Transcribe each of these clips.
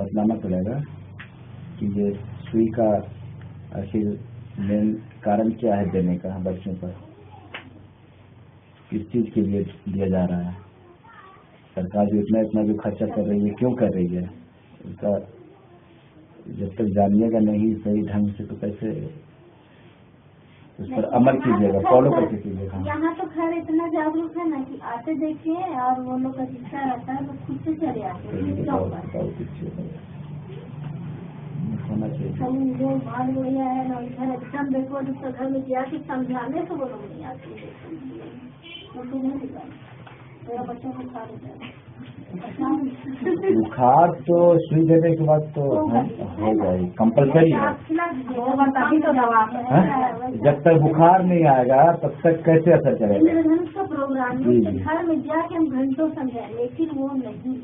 बतलाना पड़ेगा कि ये सुई का आखिर मेन कारण क्या है देने का बच्चों पर, किस चीज के लिए दिया जा रहा है। सरकार जो इतना जो खर्चा कर रही है क्यों कर रही है, इसका जब तक जानिएगा नहीं सही ढंग से तो कैसे उस पर अमल कीजिएगा, फॉलो कैसे कीजिएगा। यहाँ तो खैर इतना जागरूक है ना कि आते देखिए और वो लोग का शिक्षा रहता है वो खुद से चले आते हैं। होना चाहिए जो भाग बढ़िया है ना इधर एकदम देखो जिसका घर में जाके समझाने से वो लोग नहीं आते, मेरा बच्चों को खा लेता है बुखार तो सुई देने के बाद तो हो जाएगी, कंपलसरी है। जब तक बुखार नहीं आएगा तब तक कैसे असर करेगा। का प्रोग्राम घर में जाके हम घंटों समझाए लेकिन वो नहीं,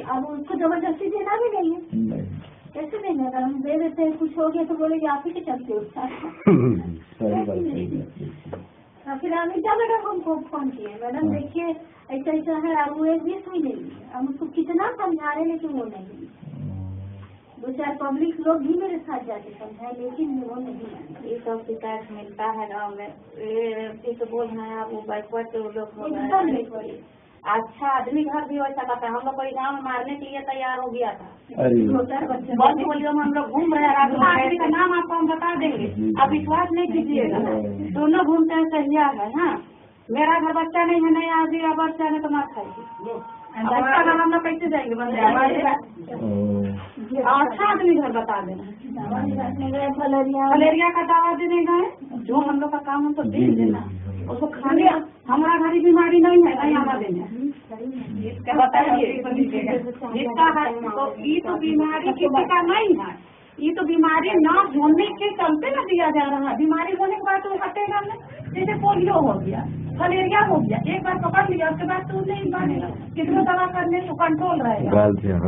अब उसको जबरदस्ती देना भी नहीं है। कैसे देंगे, अगर हम दे देते हैं कुछ हो गया तो बोलेंगे आप ही के चलते उठता फिर अमिता मैडम हमको फोन किए, मैडम देखिए ऐसा ऐसा है और वो एक भी सुई नहीं है। हम उसको कितना समझा रहे लेकिन वो नहीं, दो चार पब्लिक लोग भी मेरे साथ जाके समझाए लेकिन वो नहीं। ये सब शिकायत मिलता है गाँव में, ये तो बोल रहे हैं आप वो बैकवर्ड लोग अच्छा आदमी घर भी वैसा करता है। हम लोग कोई गाँव में मारने के लिए तैयार हो गया था, हम लोग घूम रहे हैं, आदमी का नाम आपको हम बता देंगे, आप विश्वास नहीं कीजिएगा। दोनों घूमते हैं सहिया है। हाँ मेरा घर बच्चा नहीं है, नहीं आदमी का बच्चा ने तो मार खाएगी, हम लोग कैसे जाएंगे अच्छा आदमी घर बता देना। फलेरिया का दवा देने गए, जो हम लोग का काम हम तो दे देना उसको खाने। हमारा घरी बीमारी नहीं है, नहीं आना देना बताइए जिसका है तो ये तो बीमारी किसी का नहीं है, ये तो बीमारी न होने के चलते न दिया जा रहा है। बीमारी होने के बाद तो हटेगा नहीं, जैसे पोलियो हो गया, फलेरिया हो गया, एक बार पकड़ लिया उसके बाद तो नहीं बनेगा, कितना दवा करने तो कंट्रोल रहेगा।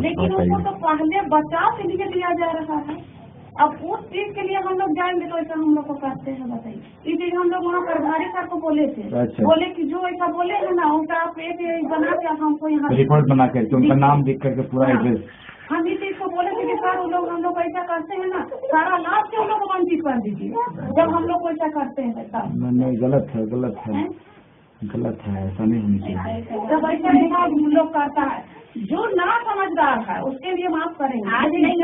लेकिन उसको तो पहले बचाव के लिए दिया जा रहा है। अब उस चीज के लिए हम लोग जाएंगे तो ऐसा हम लोग को करते हैं, बताइए। इसीलिए हम लोग वहाँ प्रभारी सर को बोले थे, बोले कि जो ऐसा बोले है ना उनका आप एक बना के हमको यहाँ रिपोर्ट बना करके उनका नाम लिख करके पूरा एड्रेस। हम इस चीज को बोले थे कि सर वो लोग हम लोग ऐसा करते हैं ना, सारा लाभ से हम लोग को वंचित कर दीजिए जब हम लोग ऐसा करते हैं। नहीं गलत है, गलत है, गलत है, ऐसा नहीं होनी चाहिए। जब ऐसा हम लोग करता है जो ना समझदार है उसके लिए माफ करेंगे। आज नहीं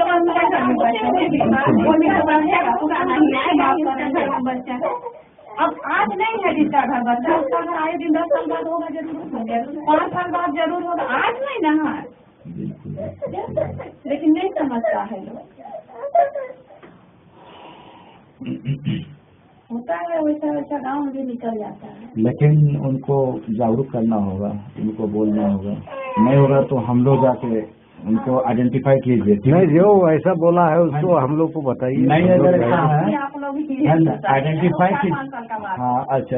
अब आज नहीं है जिसका घर बच्चा उसका घर आए दिन 10 साल बाद होगा, जरूर 5 साल बाद जरूर होगा, आज नहीं ना है। लेकिन नहीं समझता है लोग, होता है वैसा वैसा गाँव में भी निकल जाता है। लेकिन उनको जागरूक करना होगा, उनको बोलना होगा, नहीं होगा तो हम लोग जाके उनको आइडेंटिफाई कीजिए। नहीं जो ऐसा बोला है उसको हम लोग को बताइए। नहीं अगर ऐसा है आइडेंटिफाई कीजिए। हाँ अच्छा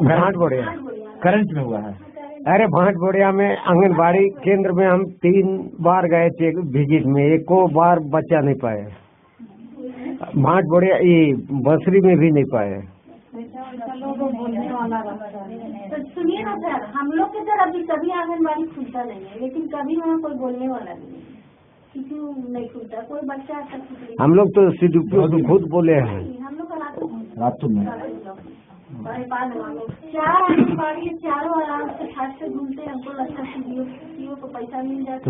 भाट बढ़िया करंट में हुआ है। अरे भाट बढ़िया में आंगनबाड़ी केंद्र में हम 3 बार गए थे विजिट में, एको बार बच्चा नहीं पाए। भाट बढ़िया ये बंसरी में भी नहीं पाए। तो सुनिए ना सर, हम लोग के तरफ भी कभी आंगनबाड़ी खुलता नहीं है, लेकिन कभी वहाँ कोई बोलने वाला नहीं है, क्यों नहीं खुलता कोई बच्चा ऐसा। हम लोग तो सीडीपीओ तो खुद बोले हैं। हम लोग का रातों में 4 आंगनबाड़ी चारों आराम से छाट से घूमते, हमको लगता है सीडीपीओ को पैसा मिल जाता।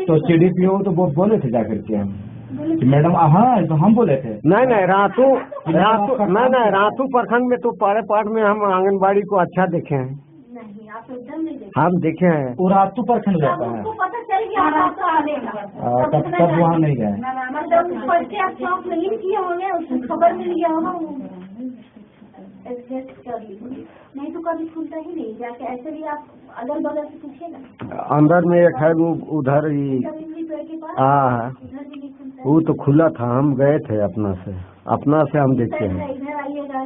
तो सीडीपीओ तो बहुत बोले थे जाकर के हम मैडम। हाँ तो हम बोले थे नहीं रातू प्रखंड में तो पारे पाठ में हम आंगनबाड़ी को अच्छा देखे हैं। नहीं आप एकदम नहीं देखे। हम देखे हैं वो रातू प्रखंड रहता है, पता चल गया तब वहाँ नहीं गए, मतलब आप शौक नहीं किए होंगे, उसको खबर मिल गया होगा, एडजस्ट कर लीजिए। नहीं तो कभी खुलता ही नहीं, जाके ऐसे भी आप अगल बगल से पूछिए ना। अंदर में एक है उधर ही, हाँ वो तो खुला था, हम गए थे अपना से हम देखे हैं। इधर आइएगा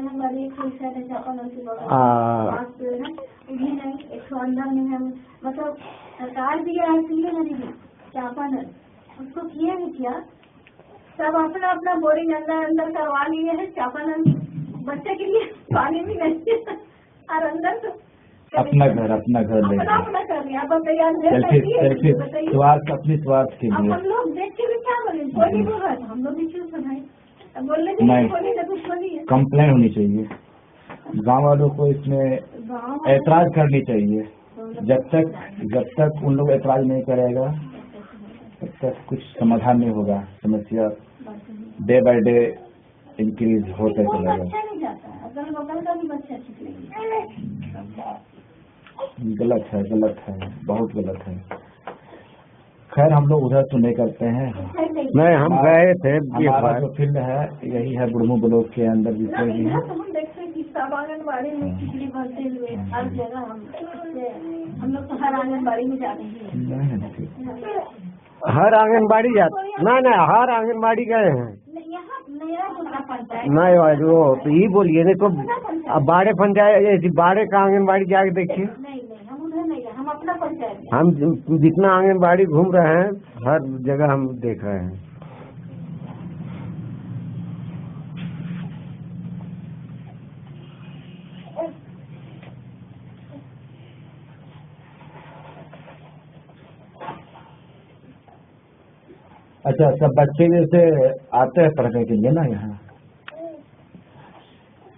अंदर में हम मतलब सरकार भी है इसलिए ना दीदी चापानल उसको किए भी क्या, सब अपना अपना बोरिंग अंदर करवा लिए है। चापानल बच्चे के लिए पानी भी नहीं और अंदर तो अपना घर ले अपना अपना कर लिया अब तैयार सेल्फी स्वार्थ, अपनी स्वार्थ के अब लिए। हम लोग देख के भी क्या बोले, कोई नहीं बोल रहा है तो हम लोग भी चुप बनाए, अब बोलने के नहीं। लिए बोली तो कुछ बोली है। कंप्लेन होनी चाहिए, गांव वालों को इसमें गाँव ऐतराज करनी चाहिए। जब तक उन लोग ऐतराज नहीं करेगा तब तक कुछ समाधान नहीं होगा। समस्या डे बाय डे इंक्रीज होते चलेगा। अच्छा नहीं जाता है, अगल बगल का भी बच्चा ठीक नहीं है। गलत है, बहुत गलत है। खैर हम लोग उधर तो नहीं करते हैं। नहीं, हम गए थे एक हमारा बार। जो फील्ड है यही है बुढ़मू ब्लॉक के अंदर जितने भी हैं। तो हम देखते हैं कि सब आंगनबाड़ी में खिचड़ी भरते हुए हर जगह हम लोग तो हर आंगनबाड़ी में जाते हैं। हर आंगनबाड़ी ना हर आंगनबाड़ी गए हैं। यहाँ मेरा दूसरा पंचायत नहीं वो तो ये बोलिए, नहीं तो अब बाड़े पंचायत बाड़े का आंगनबाड़ी जाके देखिए। नहीं हम उधर नहीं गए, हम अपना पंचायत में। हम जितना आंगनबाड़ी घूम रहे हैं हर जगह हम देख रहे हैं। अच्छा, सब बच्चे जैसे आते हैं पढ़ने के लिए ना यहाँ,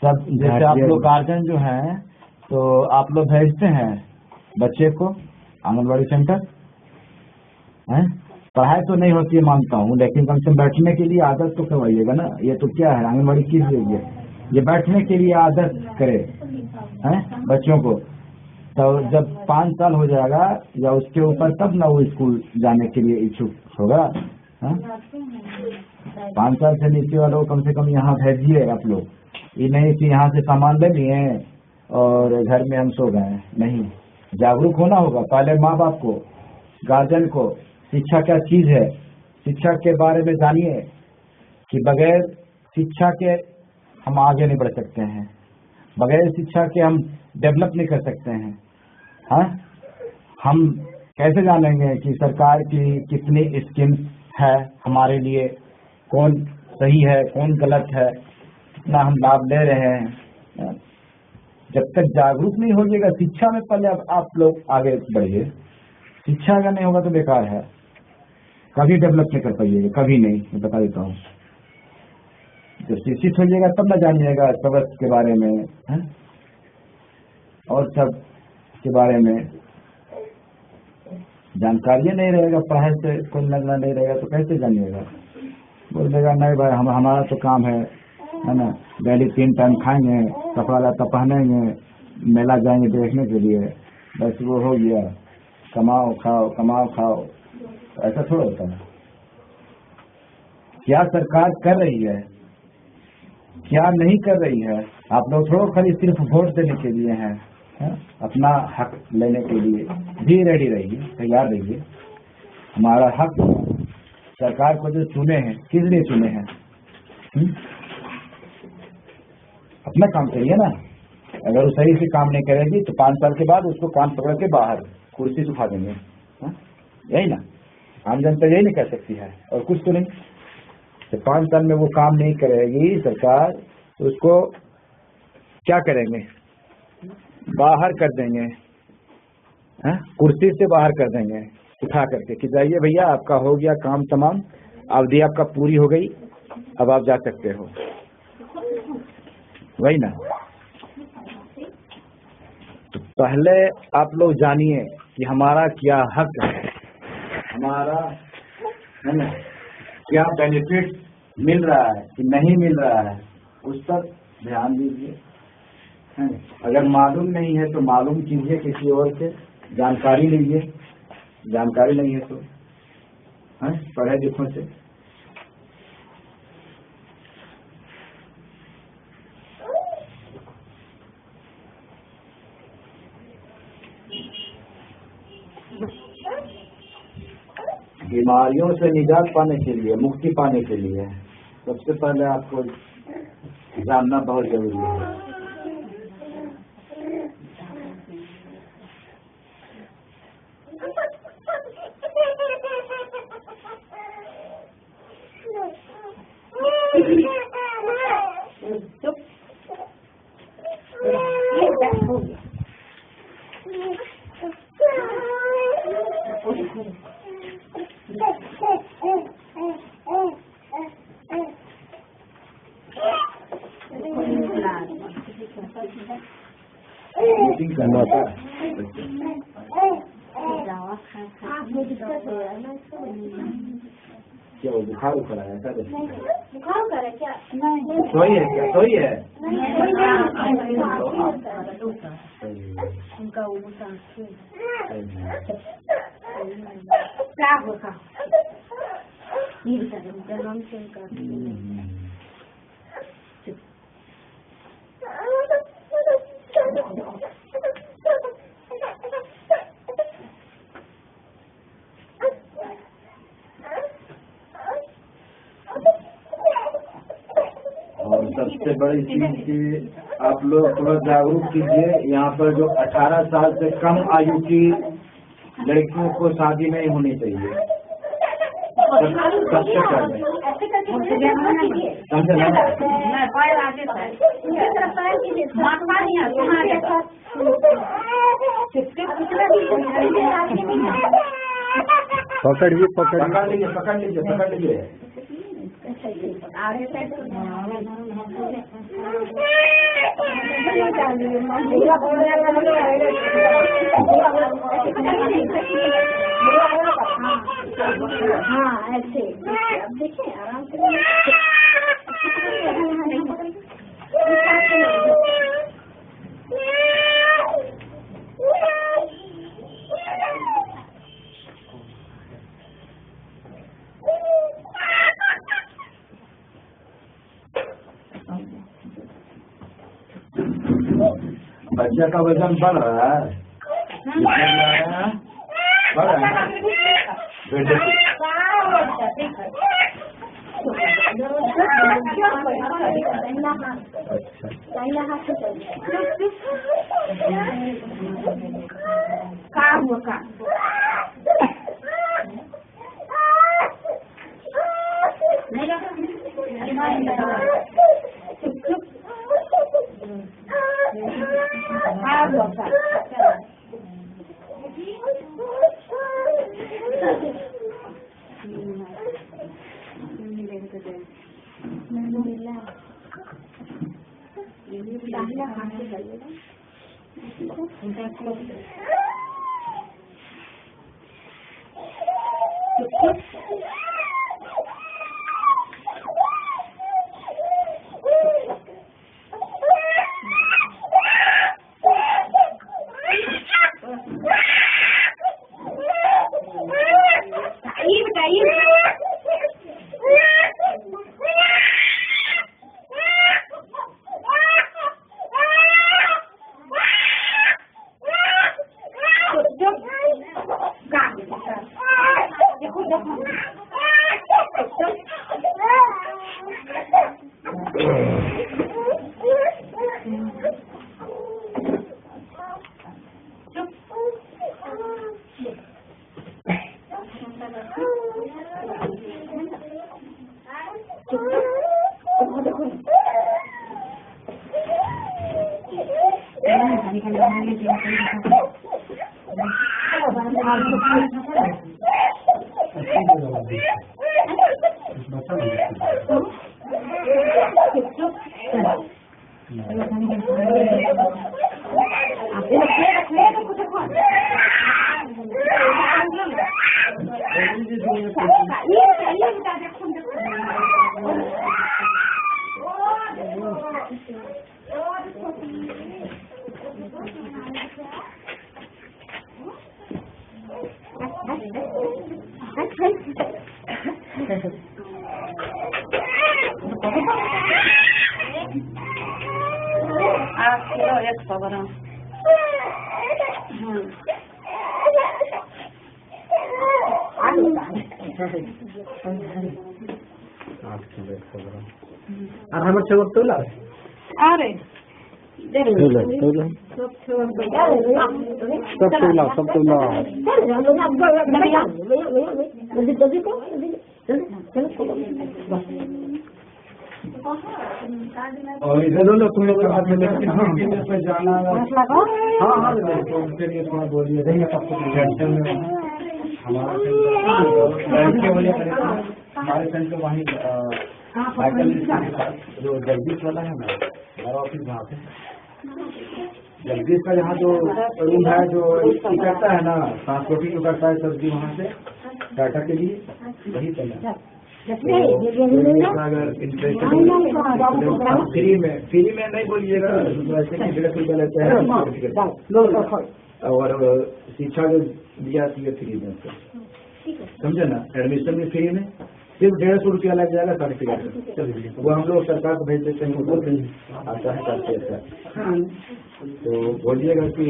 सब जैसे आप लोग गार्जियन जो हैं तो आप लोग भेजते हैं बच्चे को आंगनबाड़ी सेंटर हैं? पढ़ाई तो नहीं होती है मानता हूँ, लेकिन कम से कम बैठने के लिए आदत तो करवाइएगा ना। ये तो क्या है, आंगनबाड़ी किस लिए ये बैठने के लिए आदत करे हैं बच्चों को। तो जब 5 साल हो जाएगा या उसके ऊपर तब ना वो स्कूल जाने के लिए इच्छुक होगा। 5 साल से नीचे वालों को कम से कम यहाँ भेजिए आप लोग। ये नहीं कि यहाँ से सामान ले लिए और घर में हम सो गए। नहीं, जागरूक होना होगा पहले माँ बाप को, गार्जियन को। शिक्षा क्या चीज है, शिक्षा के बारे में जानिए कि बगैर शिक्षा के हम आगे नहीं बढ़ सकते हैं, बगैर शिक्षा के हम डेवलप नहीं कर सकते हैं। हाँ, हम कैसे जानेंगे कि सरकार की कितनी स्कीम्स है हमारे लिए, कौन सही है कौन गलत है, कितना हम लाभ ले रहे हैं। जब तक जागरूक नहीं होइएगा शिक्षा में, पहले आप लोग आगे बढ़िए। शिक्षा अगर नहीं होगा तो बेकार है, कभी डेवलप नहीं कर पाइएगा, कभी नहीं। मैं बता देता हूँ, जब शिक्षित होइएगा तब न जानिएगा सबक के बारे में है? और सब के बारे में जानकारी नहीं रहेगा, पढ़ाई से कोई लगना नहीं रहेगा तो कैसे जानिएगा। बोल देगा नहीं भाई हमारा तो काम है ना, डेली 3 टाइम खाएंगे, कपड़ा लत्ता पहनेंगे, मेला जाएंगे देखने के लिए, बस वो हो गया, कमाओ खाओ। ऐसा थोड़ा होता है। क्या सरकार कर रही है, क्या नहीं कर रही है, आप लोग थोड़ा खाली सिर्फ वोट देने के लिए हैं, अपना हक लेने के लिए भी रेडी रहिए, तैयार रहिए। हमारा हक सरकार को जो चुने हैं किस लिए चुने हैं, अपना काम करिए ना। अगर वो सही से काम नहीं करेगी तो 5 साल के बाद उसको कान पकड़ के बाहर कुर्सी से उठा देंगे। यही ना, आम जनता यही नहीं कर सकती है और कुछ तो नहीं। तो 5 साल में वो काम नहीं करेगी सरकार तो उसको क्या करेंगे, बाहर कर देंगे, कुर्सी से बाहर कर देंगे उठा करके कि जाइए भैया आपका हो गया काम तमाम, अवधि आपका पूरी हो गई, अब आप जा सकते हो। वही ना। तो पहले आप लोग जानिए कि हमारा क्या हक है, हमारा है ना, क्या बेनिफिट मिल रहा है कि नहीं मिल रहा है, उस पर ध्यान दीजिए। अगर मालूम नहीं है तो मालूम कीजिए, किसी और से जानकारी लीजिए, जानकारी नहीं है तो पढ़े लिखों से। बीमारियों से निजात पाने के लिए, मुक्ति पाने के लिए सबसे पहले आपको जानना बहुत जरूरी है। मीटिंग करना था। क्या वो बुखार उखर आया था? बुखार करे क्या? नहीं सोई है क्या? सोई है उनका क्या होगा ये जन्म से और सबसे बड़ी चीज कि आप लोग थोड़ा जागरूक कीजिए। यहाँ पर जो 18 साल से कम आयु की लड़कियों को शादी नहीं होनी चाहिए। समझे पकड़ लीजिए। हाँ ऐसे अब देखिए आराम से बच्चा का वजन बढ़ रहा है, बढ़ रहा है बेटे আর আমার ছবি তোলা अरे सब তোলা और इधर लो तुम लोग हाथ में लेके पे जाना। हाँ हाँ उनके लिए थोड़ा बोलिए देंगे सब कुछ हमारा हमारे सेंटर वहीं जो जगदीश वाला है ना, मेरा ऑफिस वहाँ पे जगदीश का यहाँ जो रूम है जो करता है ना ट्रांसपोर्टिंग जो करता है सब्जी वहाँ से टाटा के लिए वही पे है। अगर फ्री में नहीं बोलिएगा वैसे कि 150 रुपया लेते हैं और शिक्षा जो दिया है फ्री में समझे ना। एडमिशन भी फ्री में सिर्फ 150 रुपया लग जाएगा सर्टिफिकेट वो हम लोग सरकार को भेज देते हैं वो आता है करते हैं। तो बोलिएगा कि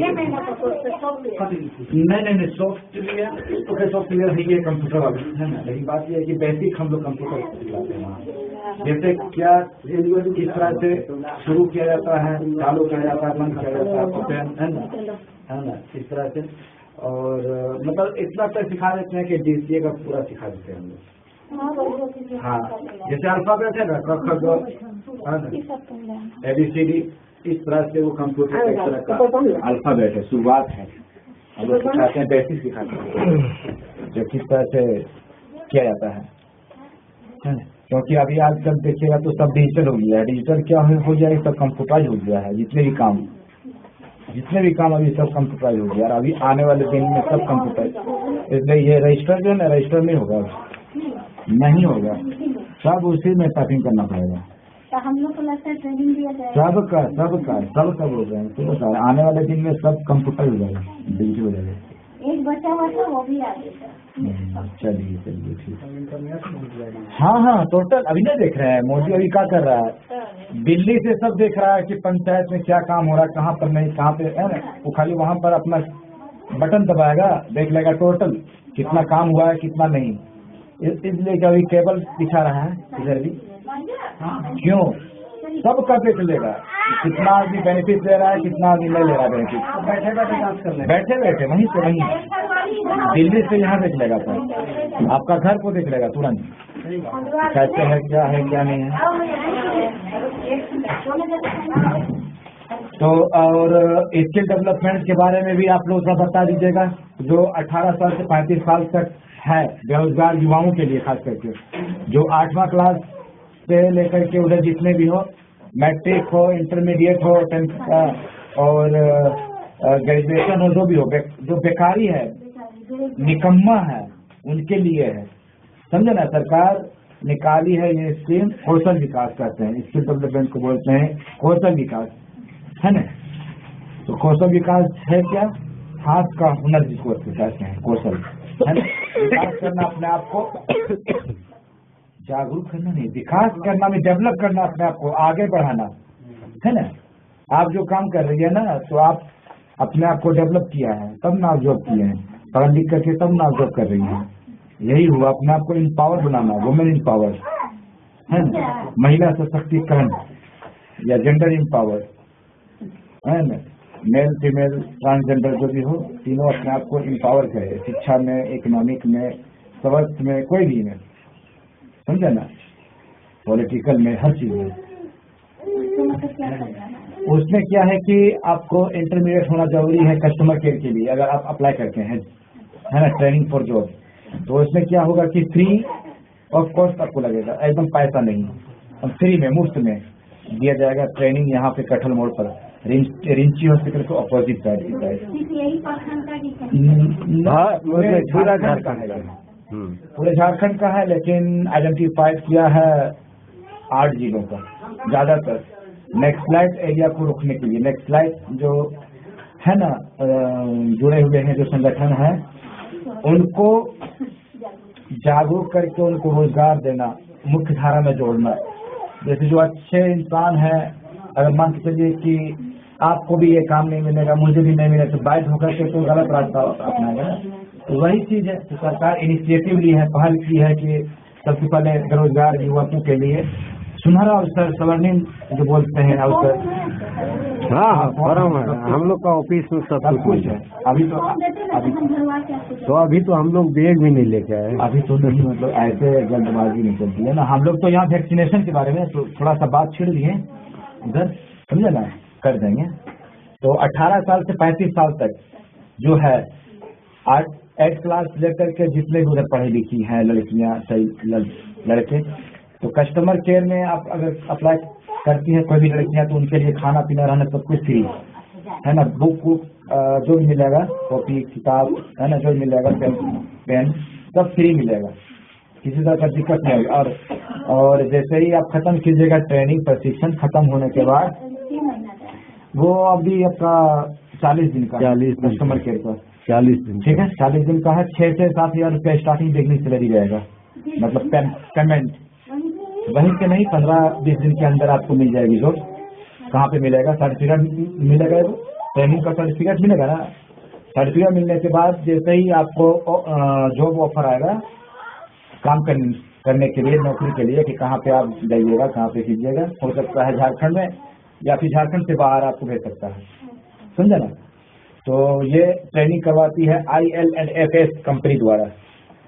नहीं सॉफ्टवेयर ही है कंप्यूटर वाले है ना। लेकिन बात यह है कि बेसिक हम लोग कंप्यूटर सिखाते हैं वहाँ जैसे क्या किस तरह से शुरू किया जाता है चालू किया जाता है बंद किया जाता है ना इस तरह से। और मतलब इतना तक सिखा देते हैं कि DCA का पूरा सिखा देते हैं हम लोग। हाँ जैसे अल्फाबेट है ना क ख ग ABCD इस तरह से वो कंप्यूटर एक तरह का अल्फाबेट है शुरुआत है हम लोग सिखाते हैं बेसिक सिखाते हैं जो किस तरह से किया जाता है। क्योंकि अभी आजकल देखिएगा तो सब डिजिटल हो गया है। डिजिटल क्या हो गया है सब कंप्यूटराइज हो गया है। जितने भी काम अभी सब कंप्यूटराइज हो गया और अभी आने वाले दिन में सब कंप्यूटराइज। इसलिए ये रजिस्टर जो है ना रजिस्टर नहीं होगा सब उसी में टाइपिंग करना पड़ेगा। तो हम लोग को लगता है ट्रेनिंग दिया जाए सबका बोल रहे हैं तो आने वाले दिन में सब कंप्यूटर हो जाएगा डिजिटल हो जाएगा। एक बच्चा हुआ था वो भी आ गया। चलिए ठीक। हाँ टोटल अभी नहीं देख रहे हैं। मोदी अभी क्या कर रहा है दिल्ली से सब देख रहा है कि पंचायत में क्या काम हो रहा है कहाँ पर नहीं कहाँ पे है ना। वो खाली वहाँ पर अपना बटन दबाएगा देख लेगा टोटल कितना काम हुआ है कितना नहीं। इसलिए कि अभी केबल दिखा रहा है इधर भी क्यों सबका देख लेगा कितना आदमी बेनिफिट ले रहा है कितना आदमी नहीं ले रहा है बेनिफिट बैठे वहीं से वहीं दिल्ली से यहाँ देख लेगा सर आपका घर को देख लेगा तुरंत कैसे है क्या नहीं है। तो और स्किल डेवलपमेंट के बारे में भी आप लोग सब बता दीजिएगा जो 18 साल से 35 साल तक है बेरोजगार युवाओं के लिए खास करके जो 8वां क्लास से लेकर के उधर जितने भी हो मैट्रिक हो इंटरमीडिएट हो 10th और ग्रेजुएशन हो जो भी हो जो बेकारी है निकम्मा है उनके लिए है समझे ना। सरकार निकाली है ये स्कीम कौशल विकास कहते हैं स्किल डेवलपमेंट को बोलते हैं कौशल विकास है ना। तो कौशल विकास है क्या हाथ का हुनर जिसको कहते हैं कौशल है ना। विकास करना अपने आप को जागरूक करना नहीं विकास करना में डेवलप करना अपने आप को आगे बढ़ाना है ना। आप जो काम कर रही है ना तो आप अपने आप को डेवलप किया है तब ना आप जॉब किए हैं पढ़ लिख करके तब ना आप जॉब कर रही हैं। यही हुआ अपने आप को इम्पावर बनाना वुमेन इम्पावर है ना महिला सशक्तिकरण या जेंडर इम्पावर है ना। मेल फीमेल ट्रांसजेंडर जो भी हो तीनों अपने आप को इम्पावर करे शिक्षा में इकोनॉमिक में स्वास्थ्य में कोई भी में समझे ना पॉलिटिकल में हर चीज में। उसमें क्या है कि आपको इंटरमीडिएट होना जरूरी है कस्टमर केयर के लिए अगर आप अप्लाई करते हैं है ना ट्रेनिंग फॉर जॉब। तो उसमें क्या होगा कि फ्री ऑफ कॉस्ट आपको लगेगा एकदम पैसा नहीं फ्री में मुफ्त में दिया जाएगा ट्रेनिंग यहाँ पे कटहल मोड़ पर रिंची हॉस्पिटल को अपोजिट साइड की साइड पूरे झारखंड का है लेकिन आइडेंटिफाइड किया है 8 जिलों का ज्यादातर नेक्सलाइट एरिया को रोकने के लिए। नेक्सलाइट जो है ना जुड़े हुए हैं जो संगठन है उनको जागरूक करके उनको रोजगार देना मुख्य धारा में जोड़ना। जैसे जो अच्छे इंसान है अगर मान के चलिए कि आपको भी ये काम नहीं मिलेगा मुझे भी नहीं मिलेगा तो बाइट होकर के तो गलत रास्ता अपनाएगा। तो वही चीज है तो सरकार इनिशिएटिव ली है पहल की है कि सबसे पहले बेरोजगार युवकों के लिए सुनहरा अवसर स्वर्णिम जो बोलते हैं अवसर। हाँ फॉर्म है हम लोग का ऑफिस में सब कुछ है। अभी तो हम लोग बैग भी नहीं लेके आए अभी तो नहीं मतलब ऐसे जल्दबाजी नहीं चलती है ना। हम लोग तो यहाँ वैक्सीनेशन के बारे में तो थोड़ा सा बात छिड़ लिए उधर समझे ना कर देंगे। तो 18 साल से 35 साल तक जो है 8 क्लास लेकर के जितने भी उधर पढ़ी लिखी हैं लड़कियां सही लड़के तो कस्टमर केयर में आप अगर अप्लाई करती हैं कोई भी लड़कियां, तो उनके लिए खाना पीना रहना सब कुछ फ्री है ना, बुक जो भी मिलेगा, कॉपी किताब है ना, जो भी मिलेगा, पेन सब फ्री मिलेगा, किसी तरह का दिक्कत नहीं होगी। और जैसे ही आप खत्म कीजिएगा ट्रेनिंग प्रशिक्षण खत्म होने के बाद, वो अभी आपका 40 दिन का, 40 दिन कस्टमर केयर का 40 दिन, ठीक है, 40 दिन का है। 6 से 7 हजार रुपया स्टार्टिंग देखने सैलरी रहेगा, मतलब पेमेंट वहीं से नहीं, 15-20 दिन के अंदर आपको मिल जाएगी जॉब। कहाँ पे मिलेगा? सर्टिफिकेट मिलेगा, ट्रेनिंग का सर्टिफिकेट मिलेगा ना। सर्टिफिकेट मिलने के बाद जैसे ही आपको जॉब ऑफर आएगा काम करने के लिए, नौकरी के लिए, कि कहाँ पे आप जाइएगा, कहाँ पे कीजिएगा, हो सकता है झारखंड में या फिर झारखंड से बाहर आपको भेज सकता है, समझे ना। तो ये ट्रेनिंग करवाती है IL&FS कंपनी द्वारा।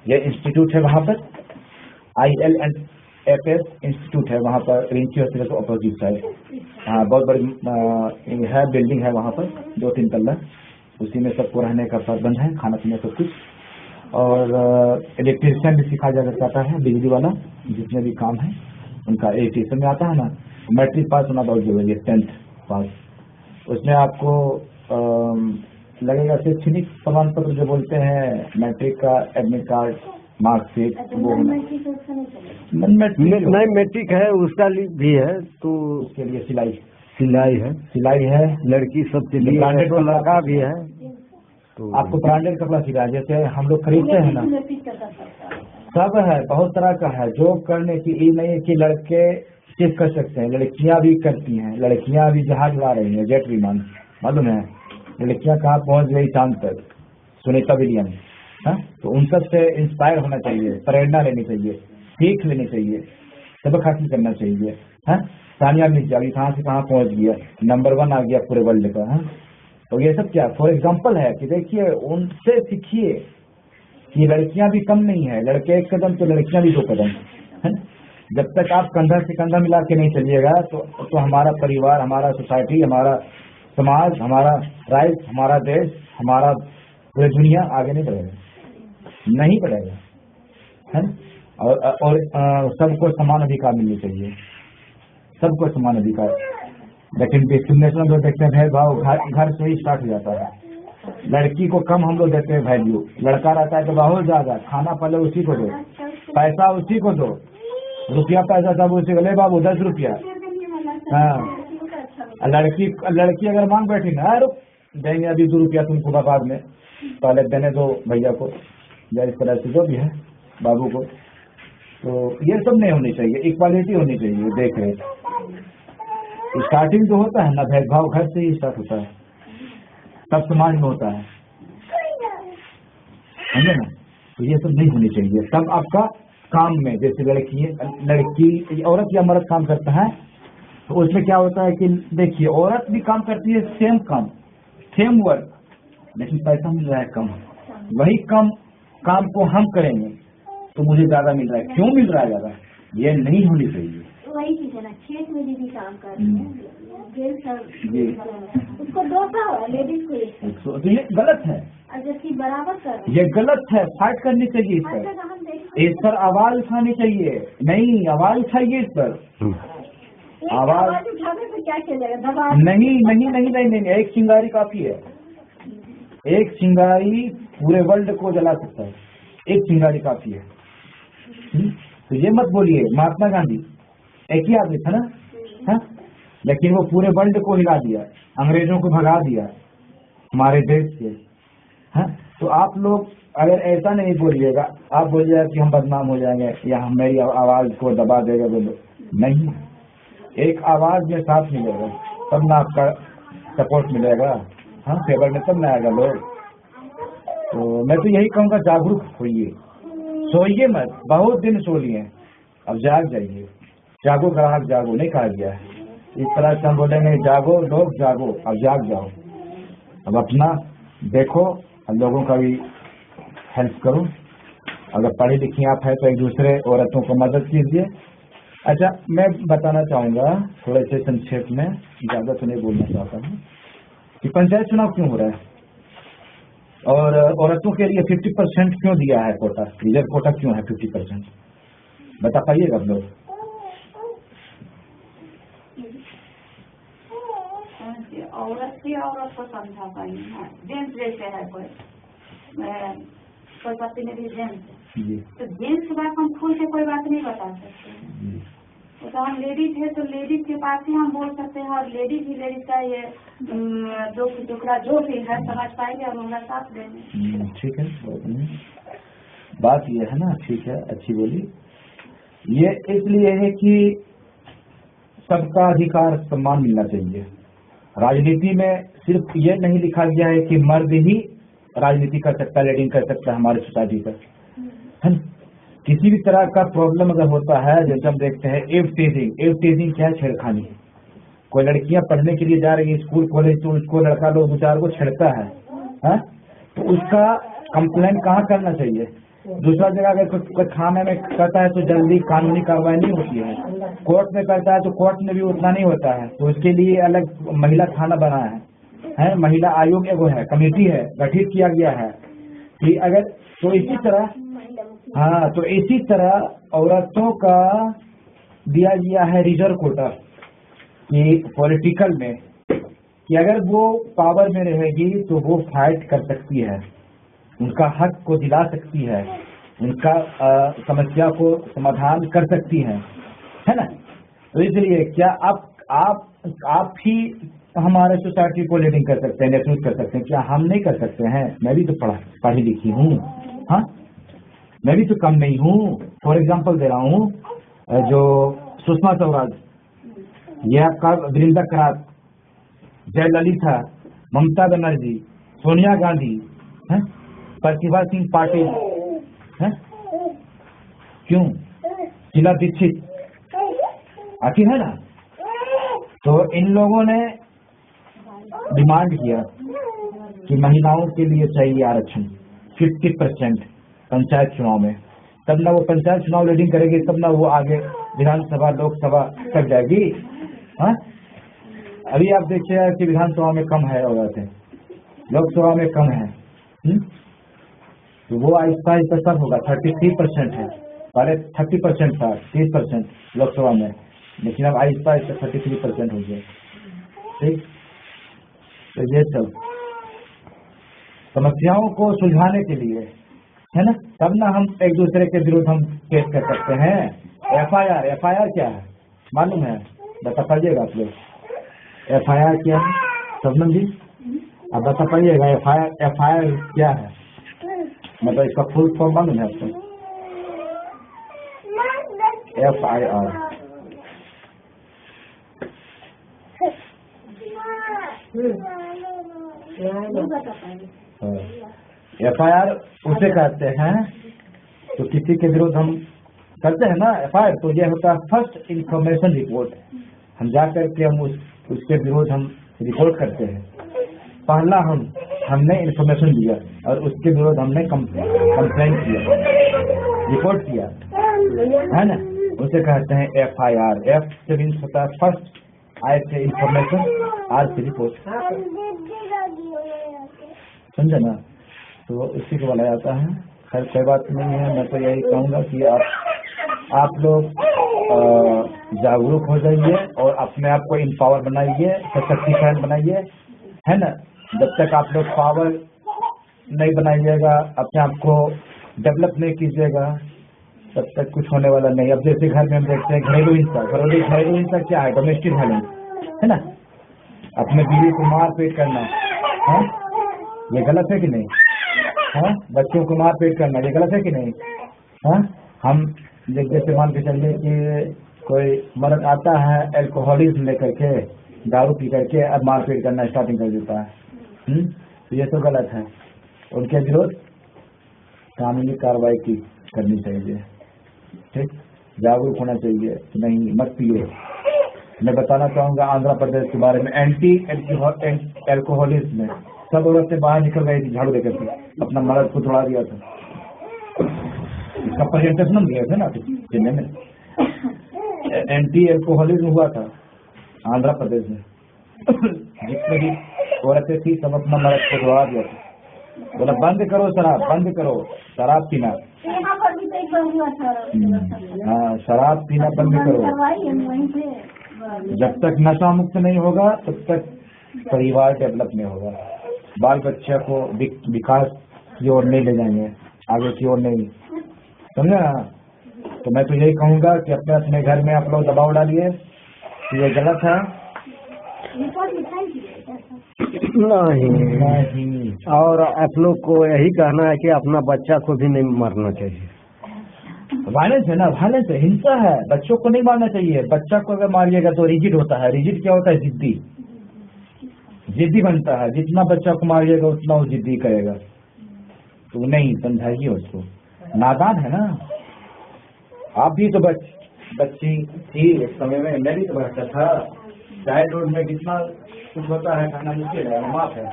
ये इंस्टीट्यूट है वहाँ पर, IL&FS इंस्टीट्यूट है वहाँ पर, रिंची हॉस्पिटल के अपोजिट साइड। हाँ, बहुत बड़ी है बिल्डिंग है वहाँ पर, 2-3 तल्ला। उसी में सबको रहने का प्रबंध है, खाना पीना सब कुछ। और इलेक्ट्रिशियन भी सिखाया जाता है, बिजली वाला जितने भी काम है उनका। इलेक्ट्रिशियन में आता है ना, मैट्रिक पास होना बहुत जरूरी है, 10th पास। उसमें आपको लगेगा शैक्षणिक प्रमाण पत्र जो बोलते हैं, मैट्रिक का एडमिट कार्ड, मार्कशीट, वो नहीं मैट्रिक है, उसका भी है। तो उसके लिए सिलाई है, लड़की सबके लिए, ब्रांडेड लड़का भी है। तो आपको ब्रांडेड कपड़ा सिला, जैसे हम लोग खरीदते हैं ना, सब है, बहुत तरह का है। जॉब करने की ये नहीं है कि लड़के सिर्फ कर सकते हैं, लड़कियां भी करती हैं। लड़कियां भी जहाज उड़ा रही हैं, जेट विमान, मालूम है लड़कियां कहाँ पहुंच गई चांद तक, सुनीता विलियम्स। हाँ, तो उन सब से इंस्पायर होना चाहिए, प्रेरणा लेनी चाहिए, सीख लेनी चाहिए, सबक हासिल करना चाहिए। हाँ, सानिया मिर्जा अभी कहाँ से कहाँ पहुंच गया, नंबर 1 आ गया पूरे वर्ल्ड का। हाँ, तो ये सब क्या फॉर एग्जाम्पल है कि देखिए, उनसे सीखिए कि लड़कियां भी कम नहीं है, लड़के 1 कदम तो लड़कियां भी 2 कदम है। जब तक आप कंधा से कंधा मिला के नहीं चलिएगा तो हमारा परिवार, हमारा सोसाइटी, हमारा समाज, हमारा राज्य, हमारा देश, हमारा पूरी दुनिया आगे नहीं बढ़ेगा, है। और सबको समान अधिकार मिलनी चाहिए, सबको समान अधिकार। लेकिन डिस्क्रिमिनेशन लोग देखते हैं, भेदभाव घर से ही स्टार्ट हो जाता है। लड़की को कम हम लोग देते हैं वैल्यू, लड़का रहता है तो बहुत ज्यादा, खाना पहले उसी को दो, पैसा उसी को दो, रुपया पैसा सब उसी को, ले बाबू 10 रुपया। हाँ, लड़की अगर मांग बैठी ना, रुक देंगे अभी 2 रुपया तुमको बाद में, पहले देने दो भैया को, या इस तरह से जो भी है बाबू को। तो ये सब नहीं होनी चाहिए, इक्वालिटी होनी चाहिए। देख रहे स्टार्टिंग जो होता है ना, भेदभाव घर से ही स्टार्ट होता है, तब समाज में होता है, समझे ना। तो ये सब नहीं होनी चाहिए। तब आपका काम में, जैसे लड़की औरत या मर्द काम करता है, तो उसमें क्या होता है कि देखिए, औरत भी काम करती है, सेम काम, सेम वर्क, लेकिन पैसा मिल रहा है कम। वही कम काम को हम करेंगे तो मुझे ज्यादा मिल रहा है, क्यों मिल रहा है ज्यादा? ये नहीं होनी चाहिए। वही चीज है ना, खेत में दीदी काम कर रही है, उसको 200 लेडीज को 100, तो ये गलत है, जबकि बराबर कर, ये गलत है। फाइट करनी चाहिए इस पर आवाज उठानी चाहिए। नहीं, आवाज उठाइए इस पर, आवाज उठाने से क्या किया जाएगा? दबा नहीं, एक चिंगारी काफी है, एक चिंगारी पूरे वर्ल्ड को जला सकता है, एक चिंगारी काफी है। तो ये मत बोलिए, महात्मा गांधी एक ही आदमी था ना, हा? लेकिन वो पूरे वर्ल्ड को हिला दिया, अंग्रेजों को भगा दिया हमारे देश से। हाँ, तो आप लोग अगर ऐसा नहीं बोलिएगा, आप बोलिएगा कि हम बदनाम हो जाएंगे या मेरी आवाज को दबा देगा बोलो, नहीं, एक आवाज में साथ मिलेगा तब ना आपका सपोर्ट मिलेगा। हाँ, फेवर में तब ना आएगा लोग। तो मैं तो यही कहूँगा, जागरूक होइए, सोइए मत, बहुत दिन सो लिए, अब जाग जाइए। जागो ग्राहक जागो नहीं कहा गया है, इस तरह से हम बोलेंगे, जागो लोग जागो, अब जाग जाओ, अब अपना देखो, अब लोगों का भी हेल्प करो। अगर पढ़ी लिखी आप है तो एक दूसरे औरतों को मदद कीजिए। अच्छा, मैं बताना चाहूँगा थोड़े से संक्षेप में, ज़्यादा तो नहीं बोलना चाहता हूँ, कि पंचायत चुनाव क्यों हो रहा है और औरतों के लिए 50% क्यों दिया है कोटा, रिजर्व कोटा क्यों है 50%, बता पाइएगा आप लोग? औरत की औरत को समझा पाई है, जेंट्स जैसे है कोई पति ने भी जेंट्स, तो जेंट्स के बात हम खुल के कोई बात नहीं बता सकते। तो हम लेडीज है तो लेडीज के पास ही हम बोल सकते हैं, और लेडीज ही लेडीज का ये जो टुकड़ा जो भी है समझ पाएंगे और उनका साथ देंगे। ठीक है, बात ये है ना, ठीक है, अच्छी बोली। ये इसलिए है कि सबका अधिकार सम्मान मिलना चाहिए। राजनीति में सिर्फ ये नहीं लिखा गया है कि मर्द ही राजनीति कर सकता है, लेडीज कर सकता है हमारी सोसाइटी का, है। किसी भी तरह का प्रॉब्लम अगर होता है, जैसे हम देखते हैं एव टीजिंग क्या है? छेड़खानी। कोई लड़कियां पढ़ने के लिए जा रही है स्कूल कॉलेज, तो उसको लड़का लोग दो चार को छेड़ता है, तो उसका कंप्लेन कहाँ करना चाहिए? दूसरा जगह अगर कोई थाने में करता है तो जल्दी कानूनी कार्रवाई नहीं होती है, कोर्ट में करता है तो कोर्ट में भी उतना नहीं होता है, तो उसके लिए अलग महिला थाना बना है, महिला आयोग एगो है, कमेटी है, गठित किया गया है कि अगर, तो इसी तरह तो इसी तरह औरतों का दिया गया है रिजर्व कोटा कि पॉलिटिकल में, कि अगर वो पावर में रहेगी तो वो फाइट कर सकती है, उनका हक को दिला सकती है, उनका समस्या को समाधान कर सकती है ना। तो इसलिए क्या आप ही हमारे सोसाइटी को लीडिंग कर सकते हैं, नेतृत्व कर सकते हैं? क्या हम नहीं कर सकते हैं? मैं भी तो पढ़ी लिखी हूँ, हाँ, मैं भी तो कम नहीं हूँ। फॉर एग्जाम्पल दे रहा हूँ, जो सुषमा स्वराज, ये आपका वीरेंद्र करात, जयललिता, ममता बनर्जी, सोनिया गांधी, प्रतिभा सिंह पाटिल, क्यों, शीला दीक्षित आती है ना। तो इन लोगों ने डिमांड किया कि महिलाओं के लिए चाहिए आरक्षण 50% पंचायत चुनाव में, तब ना वो पंचायत चुनाव लीडिंग करेगी, तब ना वो आगे विधानसभा लोकसभा तक जाएगी। हाँ, अभी आप देखिए कि विधानसभा में कम है औरतें, लोकसभा में कम है, तो वो आहिस्ता आहिस्ता सब होगा। 33% है, पहले 30% था, 30% लोकसभा में, लेकिन अब आहिस्ता आहिस्ता 33% हो गया। ठीक, तो ये सब समस्याओं को सुलझाने के लिए है ना, तब ना हम एक दूसरे के विरुद्ध हम केस कर सकते हैं। एफआईआर क्या है मालूम है? बता पाइएगा आप लोग, एफआईआर क्या है? शबनम जी आप बता पाइएगा एफआईआर क्या है? मतलब इसका फुल फॉर्म मालूम है आपको? एफआईआर एफआईआर उसे कहते हैं, तो किसी के विरुद्ध हम करते हैं ना एफआईआर, तो ये होता है फर्स्ट इंफॉर्मेशन रिपोर्ट। हम जाकर के हम उसके विरुद्ध हम रिपोर्ट करते हैं। पहला हमने इंफॉर्मेशन दिया और उसके विरुद्ध हमने कंप्लेंट किया, रिपोर्ट किया, है ना, उसे कहते हैं एफआईआर। एफ से मीन्स होता है फर्स्ट, आई से इंफॉर्मेशन, आर से रिपोर्ट, समझे ना। तो इसी को बोला जाता है। खैर कोई बात नहीं है, मैं तो यही कहूँगा कि आप लोग जागरूक हो जाइए और अपने आप को इम्पावर बनाइए, सशक्तिशाली बनाइए, है ना। जब तक आप लोग पावर नहीं बनाइएगा, अपने आप को डेवलप नहीं कीजिएगा, तब तक कुछ होने वाला नहीं। अब जैसे घर में हम देखते हैं घरेलू हिंसा क्या है? डोमेस्टिक वायलेंस, है ना। अपने बीवी को मार पीट करना, है, ये गलत है कि नहीं? हाँ, बच्चों को मार पीट करना, ये गलत है कि नहीं? हाँ, हम जैसे मान के चलिए कि कोई मर्द आता है एल्कोहलिज्म लेकर के, दारू पी करके अब मार पीट करना स्टार्टिंग कर देता है, तो ये तो गलत है। उनके विरुद्ध कानूनी कार्रवाई करनी चाहिए। ठीक, जागरूक होना चाहिए, नहीं मत पिए। मैं बताना चाहूँगा आंध्र प्रदेश के बारे में, एंटी एल्कोहलिज्म में सब औरतें बाहर निकल गई थी झाड़ू लेकर के, अपना मर्द को दौड़ा दिया था। इसका प्रेजेंटेशन हम दिए थे ना चेन्नई में, एंटी एल्कोहलिज्म हुआ था आंध्र प्रदेश में। जितने भी औरतें थी सब अपना मर्द को दौड़ा दिया था, बोला बंद करो शराब, बंद करो शराब पीना। हाँ, शराब पीना बंद करो। जब तक नशा मुक्त नहीं होगा तब तक परिवार डेवलप नहीं होगा। बाल बच्चा को विकास की ओर नहीं ले जाएंगे, आगे की ओर नहीं, समझे ना। तो मैं तो यही कहूँगा कि अपने अपने घर में आप लोग दबाव डालिए, ये गलत है नहीं। और आप लोग को यही कहना है कि अपना बच्चा को भी नहीं मारना चाहिए। वायलेंस है ना, वायलेंस है, हिंसा है, बच्चों को नहीं मारना चाहिए। बच्चा को अगर मारिएगा तो रिजिड होता है। रिजिड क्या होता है? जिद्दी, जिद्दी बनता है। जितना बच्चा को मारिएगा उतना वो जिद्दी करेगा। तो नहीं, समझाइए उसको, नादान है ना। आप भी तो बच्ची थी एक समय में, मैं भी तो बच्चा था। चाइल्डहुड में कितना कुछ होता है, खाना मुश्किल है, माफ है,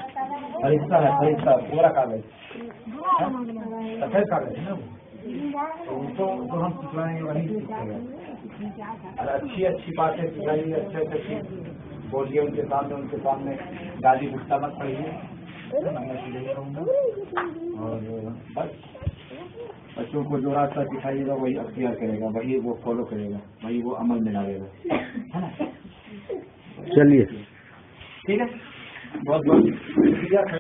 खरीदता है, खरीदता पूरा कागज, सफेद कागज है ना। तो उनको जो हम सिखलाएंगे वही सीखेगा। और अच्छी अच्छी बातें सिखाइए, अच्छे अच्छे बोलिए उनके सामने गाली गुस्सा मत पड़िए। और बस बच्चों को जो रास्ता सिखाइएगा वही अख्तियार करेगा, वही वो फॉलो करेगा, वही वो अमल में डालेगा, है ना। चलिए ठीक है, बहुत बहुत शुक्रिया।